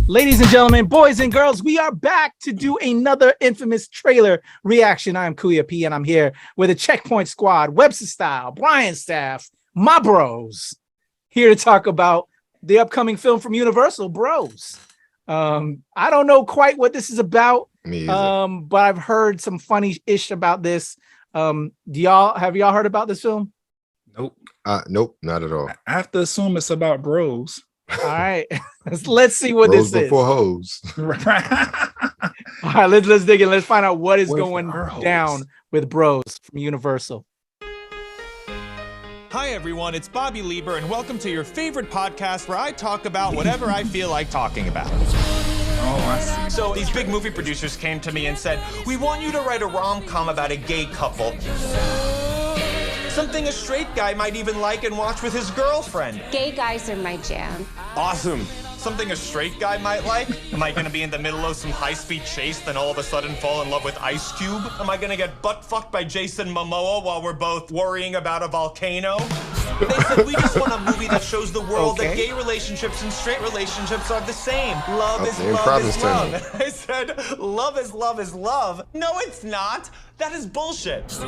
Ladies and gentlemen, boys and girls, we are back to do another infamous trailer reaction. I am Kuya P, and I'm here with a Checkpoint Squad, Webster Style, Brian Staff, my bros, here to talk about the upcoming film from Universal, Bros. I don't know quite what this is about, but I've heard some funny-ish about this. Have y'all heard about this film? Nope. Nope, not at all. I have to assume it's about bros. All right, let's see what Bros this before is. hoes. All right, let's dig in. Let's find out what is What going are hoes? down with Bros from Universal. Hi everyone, it's Bobby Lieber, and welcome to your favorite podcast where I talk about whatever I feel like talking about. Oh, I see. So these big movie producers came to me and said, we want you to write a rom-com about a gay couple. Something a straight guy might even like and watch with his girlfriend. Gay guys are my jam. Awesome. Something a straight guy might like? Am I gonna be in the middle of some high-speed chase, then all of a sudden fall in love with Ice Cube? Am I gonna get butt-fucked by Jason Momoa while we're both worrying about a volcano? They said, we just want a movie that shows the world that gay relationships and straight relationships are the same. Love is love is love. I said, love is love is love. No, it's not. That is bullshit.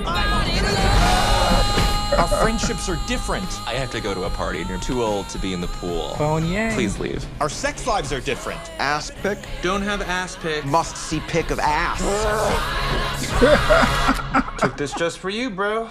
Our friendships are different. I have to go to a party and you're too old to be in the pool. Phone yang. Please leave. Our sex lives are different. Ass pick? Don't have ass pic. Must see pick of ass. Took this just for you, bro.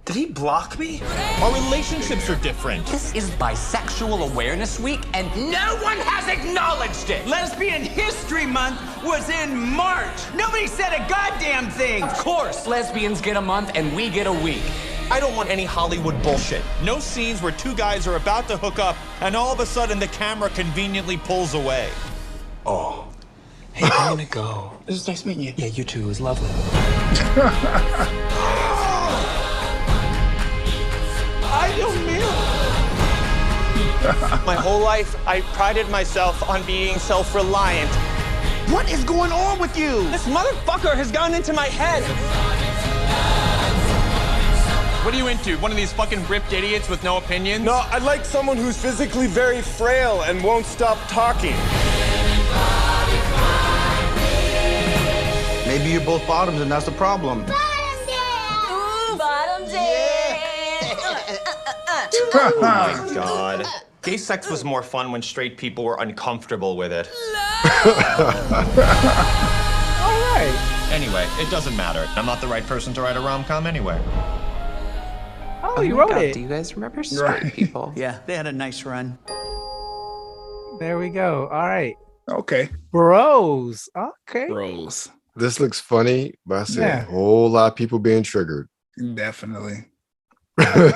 Did he block me? Our relationships are different. This is Bisexual Awareness Week, and no one has acknowledged it. Lesbian History Month was in March. Nobody said a goddamn thing. Of course, lesbians get a month and we get a week. I don't want any Hollywood bullshit. No scenes where two guys are about to hook up and all of a sudden the camera conveniently pulls away. Oh. Hey, I'm gonna go. This is nice meeting you. Yeah, you too. It was lovely. My whole life, I prided myself on being self-reliant. What is going on with you? This motherfucker has gone into my head. What are you into? One of these fucking ripped idiots with no opinions? No, I'd like someone who's physically very frail and won't stop talking. Maybe you're both bottoms and that's the problem. Bottom Oh my god. Gay sex was more fun when straight people were uncomfortable with it. All right. Anyway, it doesn't matter. I'm not the right person to write a rom-com anyway. Oh, you wrote it. Do you guys remember straight people? Yeah, they had a nice run. There we go. All right. Okay. Bros. Okay. Bros. This looks funny, but I see Yeah. a whole lot of people being triggered. Definitely. And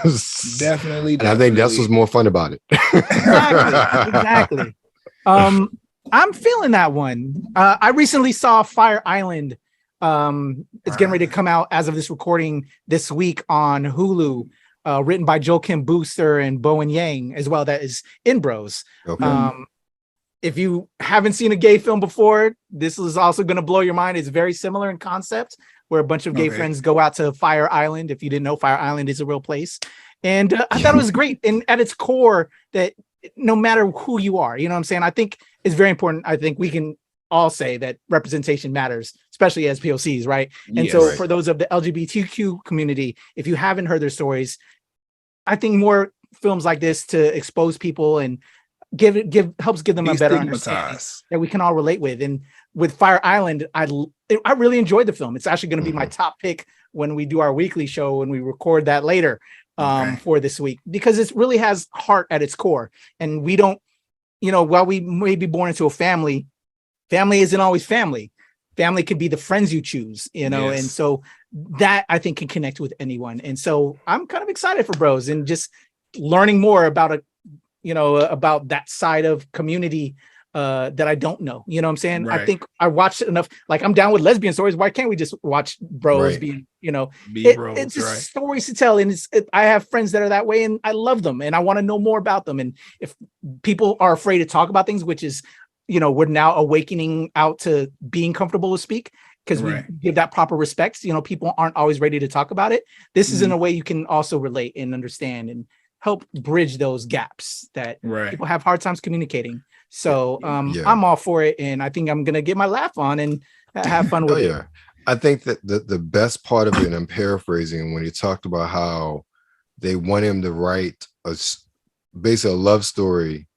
Definitely. I think that's what's more fun about it. Exactly. I'm feeling that one. I recently saw Fire Island. It's getting ready to come out as of this recording this week on Hulu. Written by Joachim Booster and Bowen Yang as well. That is in Bros. Okay. If you haven't seen a gay film before, this is also going to blow your mind. It's very similar in concept, where a bunch of gay friends go out to Fire Island. If you didn't know, Fire Island is a real place. And I thought it was great. And at its core, that no matter who you are, you know what I'm saying? I think it's very important. I think we can all say that representation matters, especially as POCs, right? And so for those of the LGBTQ community, if you haven't heard their stories, I think more films like this to expose people and helps give them a better understanding that we can all relate with. And with Fire Island, I really enjoyed the film. It's actually going to be my top pick when we do our weekly show, when we record that later for this week, because it really has heart at its core. And we don't, while we may be born into a family isn't always family. Family could be the friends you choose, and so that I think can connect with anyone. And so I'm kind of excited for Bros and just learning more about about that side of community that I don't know. You know what I'm saying? Right. I think I watched enough. Like, I'm down with lesbian stories. Why can't we just watch Bros being, bros, it's just stories to tell. And I have friends that are that way and I love them and I want to know more about them. And if people are afraid to talk about things, which is, we're now awakening out to being comfortable to speak because we give that proper respect. People aren't always ready to talk about it. This is in a way you can also relate and understand and help bridge those gaps that people have hard times communicating. So Yeah. I'm all for it, and I think I'm gonna get my laugh on and have fun with Oh it. yeah. I think that the best part of it, and I'm paraphrasing, when he talked about how they want him to write basically a love story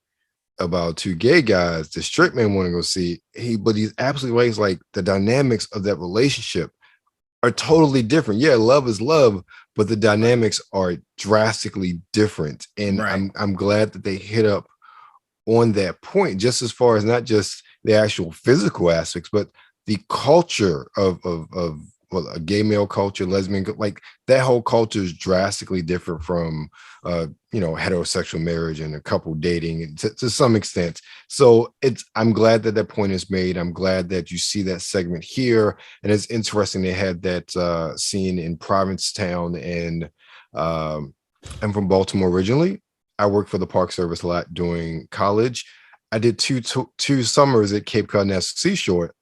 about two gay guys, the straight man want to go see. But he's absolutely right. He's like, the dynamics of that relationship are totally different. Yeah, love is love, but the dynamics are drastically different. And Right. I'm glad that they hit up on that point, just as far as not just the actual physical aspects, but the culture of well, a gay male culture, lesbian, like that whole culture is drastically different from heterosexual marriage and a couple dating to some extent. So I'm glad that point is made. I'm glad that you see that segment here. And it's interesting they had that scene in Provincetown, and I'm from Baltimore originally. I worked for the Park Service a lot during college. I did two summers at Cape Cod National Seashore,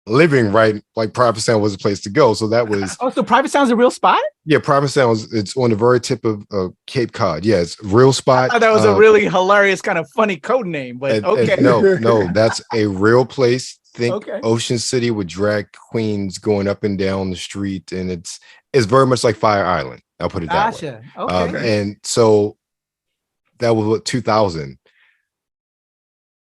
living right like Provincetown was a place to go. So that was So Provincetown's a real spot? Yeah, Provincetown it's on the very tip of Cape Cod. Yeah, it's a real spot. I thought that was a really hilarious kind of funny code name, but okay. And no, that's a real place. Think Okay. Ocean City with drag queens going up and down the street, and it's very much like Fire Island. I'll put it that way. Gotcha. Okay. And so that was what 2000.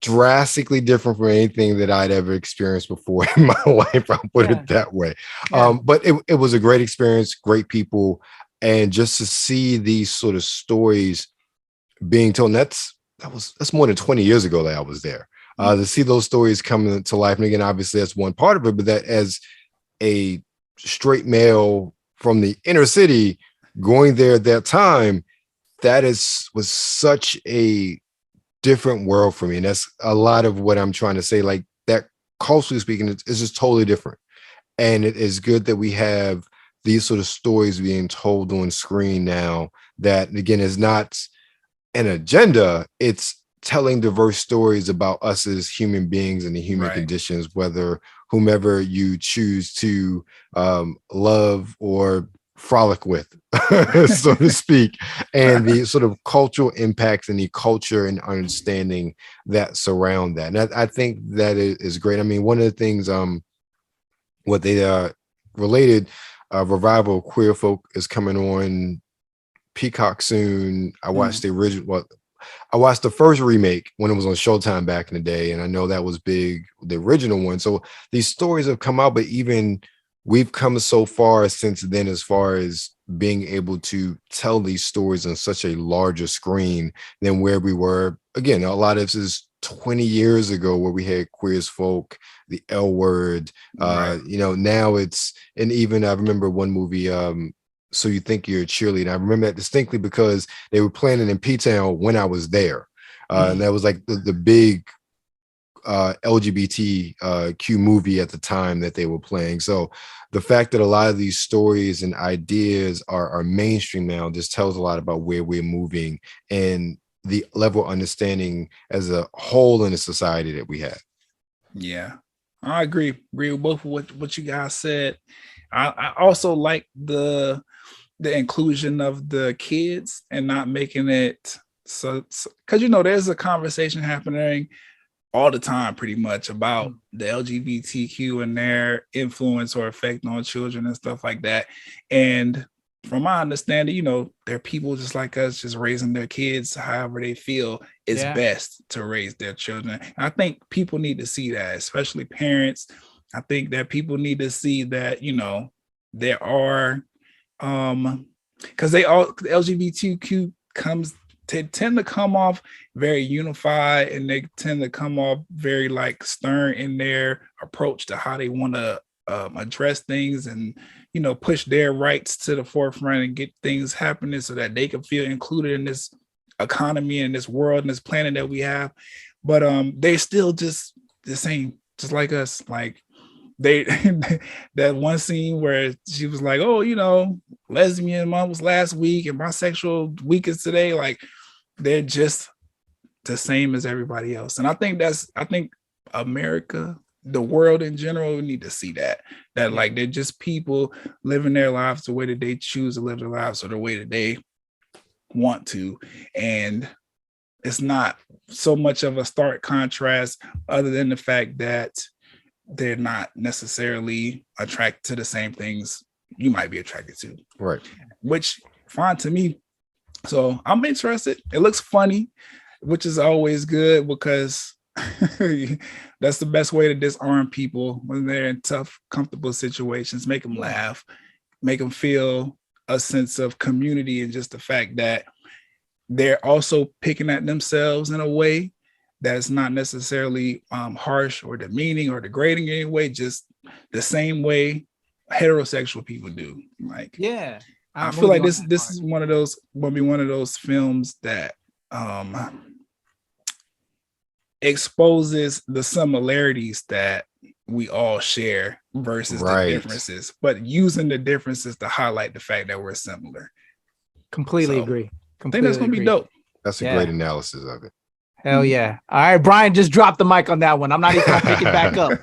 Drastically different from anything that I'd ever experienced before in my life. I'll put it that way. Yeah. But it was a great experience, great people, and just to see these sort of stories being told. And that's more than 20 years ago that I was there. To see those stories come to life, and again, obviously that's one part of it, but that as a straight male from the inner city going there at that time, was such a different world for me. And that's a lot of what I'm trying to say. Like that, culturally speaking, it's just totally different. And it is good that we have these sort of stories being told on screen now that, again, is not an agenda. It's telling diverse stories about us as human beings and the human conditions, whether whomever you choose to love or frolic with, so to speak, and the sort of cultural impacts and the culture and understanding that surround that. And I think that is great. I mean, one of the things, what they related, Revival of Queer Folk is coming on Peacock soon. I watched the original. I watched the first remake when it was on Showtime back in the day, and I know that was big, the original one. So these stories have come out, but even we've come so far since then as far as being able to tell these stories on such a larger screen than where we were. Again, a lot of this is 20 years ago where we had Queer as Folk, the L Word, now it's, and even I remember one movie, So You Think You're a Cheerleader. I remember that distinctly because they were playing it in P-Town when I was there. And that was like the big LGBTQ movie at the time that they were playing. So the fact that a lot of these stories and ideas are mainstream now just tells a lot about where we're moving and the level of understanding as a whole in the society that we have. Yeah, I agree with both of what you guys said. I also like the inclusion of the kids and not making it so because there's a conversation happening all the time pretty much about the LGBTQ and their influence or effect on children and stuff like that. And from my understanding, they're people just like us, just raising their kids however they feel is best to raise their children. And I think people need to see that, especially parents. I think that people need to see that, there are, because LGBTQ tend to come off very unified, and they tend to come off very like stern in their approach to how they want to address things and push their rights to the forefront and get things happening so that they can feel included in this economy and this world and this planet that we have. But they're still just the same, just like us. Like they that one scene where she was like, oh, lesbian month was last week and bisexual week is today. Like they're just the same as everybody else. And I think America, the world in general, we need to see that like they're just people living their lives the way that they choose to live their lives or the way that they want to. And it's not so much of a stark contrast, other than the fact that they're not necessarily attracted to the same things you might be attracted to. Right. Which fine to me. So I'm interested. It looks funny, which is always good because that's the best way to disarm people when they're in tough, comfortable situations. Make them laugh, make them feel a sense of community, and just the fact that they're also picking at themselves in a way that's not necessarily harsh or demeaning or degrading in any way, just the same way heterosexual people do. Like, yeah, I feel like this is one of those, will be one of those films that exposes the similarities that we all share versus the differences, but using the differences to highlight the fact that we're similar. Completely agree. I think that's gonna be dope. That's a great analysis of it. Hell yeah. All right, Brian just dropped the mic on that one. I'm not even gonna pick it back up.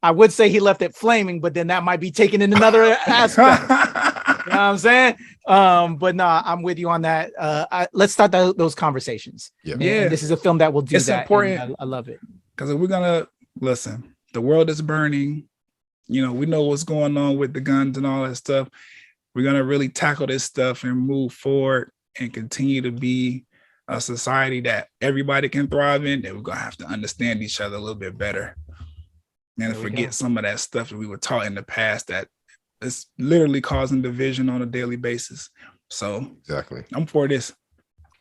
I would say he left it flaming, but then that might be taken in another aspect. You know what I'm saying? But no, I'm with you on that. Let's start those conversations. Yeah. Yeah. This is a film that will do It's that. important. I love it. Because if we're gonna listen, the world is burning. You know, we know what's going on with the guns and all that stuff. We're gonna really tackle this stuff and move forward and continue to be a society that everybody can thrive in. Then we're gonna have to understand each other a little bit better and forget some of that stuff that we were taught in the past that is literally causing division on a daily basis. So exactly, I'm for this.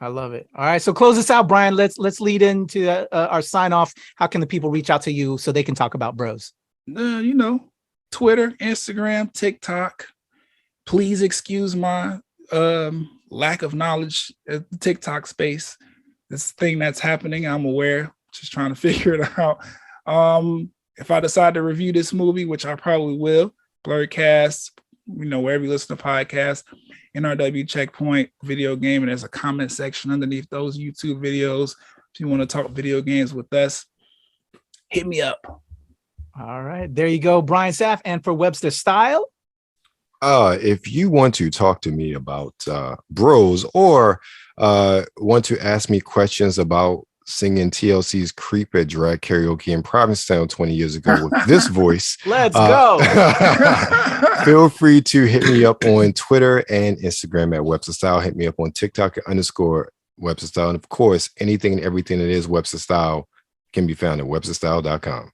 I love it. All right, so close this out, Brian. Let's lead into our sign off. How can the people reach out to you so they can talk about bros? You know, Twitter, Instagram, TikTok. Please excuse my lack of knowledge at the TikTok space. This thing that's happening, I'm aware. Just trying to figure it out. If I decide to review this movie, which I probably will, Blurcast, you know, wherever you listen to podcasts, NRW Checkpoint Video Game, and there's a comment section underneath those YouTube videos. If you want to talk video games with us, hit me up. All right, there you go, Brian Saff. And for Webster Style, if you want to talk to me about bros, or want to ask me questions about singing TLC's Creep at Drag Karaoke in Provincetown 20 years ago with this voice, let's go. Feel free to hit me up on Twitter and Instagram at Webster Style. Hit me up on TikTok at _Webster Style. And of course, anything and everything that is Webster Style can be found at websterstyle.com.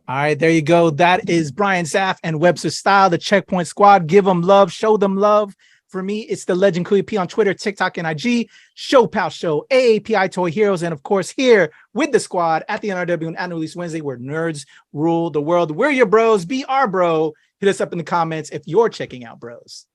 All right, there you go. That is Brian Saff and Webster Style, the Checkpoint Squad. Give them love, show them love. For me, it's the Legend Kuya P on Twitter, TikTok, and IG. Show Pal Show, AAPI Toy Heroes, and of course here with the squad at the NRW and Annual Release Wednesday, where nerds rule the world. We're your bros. Be our bro. Hit us up in the comments if you're checking out bros.